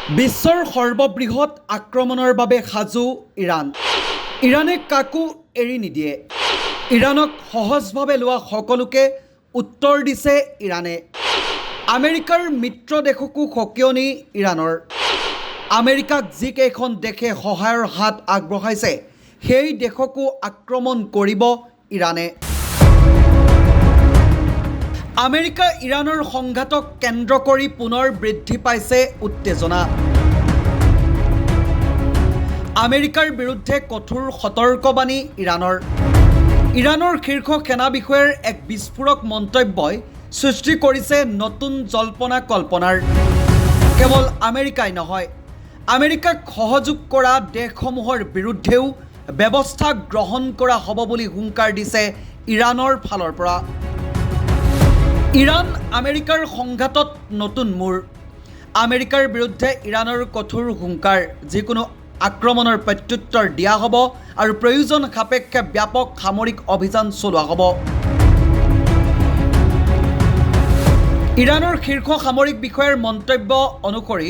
বিশ্বৰ সৰ্ববৃহৎ আক্ৰমণৰ বাবে সাজু ইৰাণ। ইৰাণে কাকো এৰি নিদিয়ে। ইৰাণক সহজভাৱে লোৱা সকলোকে উত্তৰ দিছে ইৰাণে। আমেৰিকাৰ মিত্ৰ দেশকো সকিয়নি ইৰাণৰ। আমেৰিকাক যিকেইখন দেশে সহায়ৰ হাত আগবঢ়াইছে সেই দেশকো আক্ৰমণ কৰিব ইৰাণে। আমেৰিকা ইৰাণৰ সংঘাতক কেন্দ্ৰ কৰি পুনৰ বৃদ্ধি পাইছে উত্তেজনা। আমেৰিকাৰ বিৰুদ্ধে কঠোৰ সতৰ্কবাণী ইৰাণৰ। ইৰাণৰ শীৰ্ষ সেনা বিষয়াৰ এক বিস্ফোৰক মন্তব্যই সৃষ্টি কৰিছে নতুন জল্পনা কল্পনাৰ। কেৱল আমেৰিকাই নহয়, আমেৰিকাক সহযোগ কৰা দেশসমূহৰ বিৰুদ্ধেও ব্যৱস্থা গ্ৰহণ কৰা হ'ব বুলি হুংকাৰ দিছে ইৰাণৰ ফালৰ পৰা। ইৰাণ আমেৰিকাৰ সংঘাতত নতুন মূৰ। আমেৰিকাৰ বিৰুদ্ধে ইৰাণৰ কঠোৰ হুংকাৰ। যিকোনো আক্ৰমণৰ প্ৰত্যুত্তৰ দিয়া হ'ব আৰু প্ৰয়োজন সাপেক্ষে ব্যাপক সামৰিক অভিযান চলোৱা হ'ব। ইৰাণৰ শীৰ্ষ সামৰিক বিষয়াৰ মন্তব্য অনুসৰি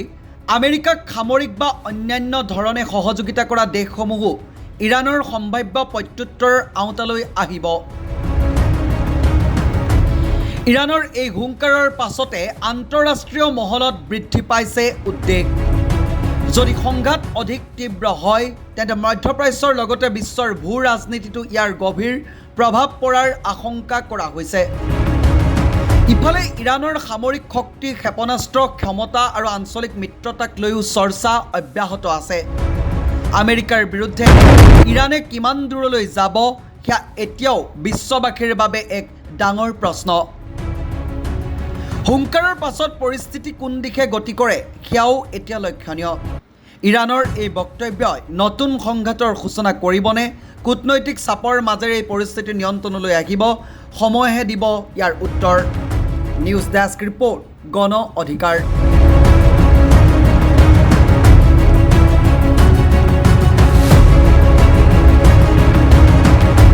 আমেৰিকাক সামৰিক বা অন্যান্য ধৰণে সহযোগিতা কৰা দেশসমূহো ইৰাণৰ সম্ভাৱ্য প্ৰত্যুত্তৰৰ আওতালৈ আহিব। ইৰাণৰ এই হুংকাৰৰ পাছতে আন্তঃৰাষ্ট্ৰীয় মহলত বৃদ্ধি পাইছে উদ্বেগ। যদি সংঘাত অধিক তীব্ৰ হয় তেন্তে মধ্যপ্ৰাচ্যৰ লগতে বিশ্বৰ ভূ ৰাজনীতিতো ইয়াৰ গভীৰ প্ৰভাৱ পৰাৰ আশংকা কৰা হৈছে। ইফালে ইৰাণৰ সামৰিক শক্তি, ক্ষেপণাস্ত্ৰ ক্ষমতা আৰু আঞ্চলিক মিত্ৰতাক লৈও চৰ্চা অব্যাহত আছে। আমেৰিকাৰ বিৰুদ্ধে ইৰাণে কিমান দূৰলৈ যাব সেয়া এতিয়াও বিশ্ববাসীৰ বাবে এক ডাঙৰ প্ৰশ্ন। হুংকাৰৰ পাছত পৰিস্থিতি কোন দিশে গতি কৰে সেয়াও এতিয়া লক্ষণীয়। ইৰাণৰ এই বক্তব্যই নতুন সংঘাতৰ সূচনা কৰিবনে? কূটনৈতিক চাপৰ মাজেৰে এই পৰিস্থিতি নিয়ন্ত্ৰণলৈ আহিব? সময়হে দিব ইয়াৰ উত্তৰ। নিউজ ডেস্ক ৰিপৰ্ট, গণ অধিকাৰ।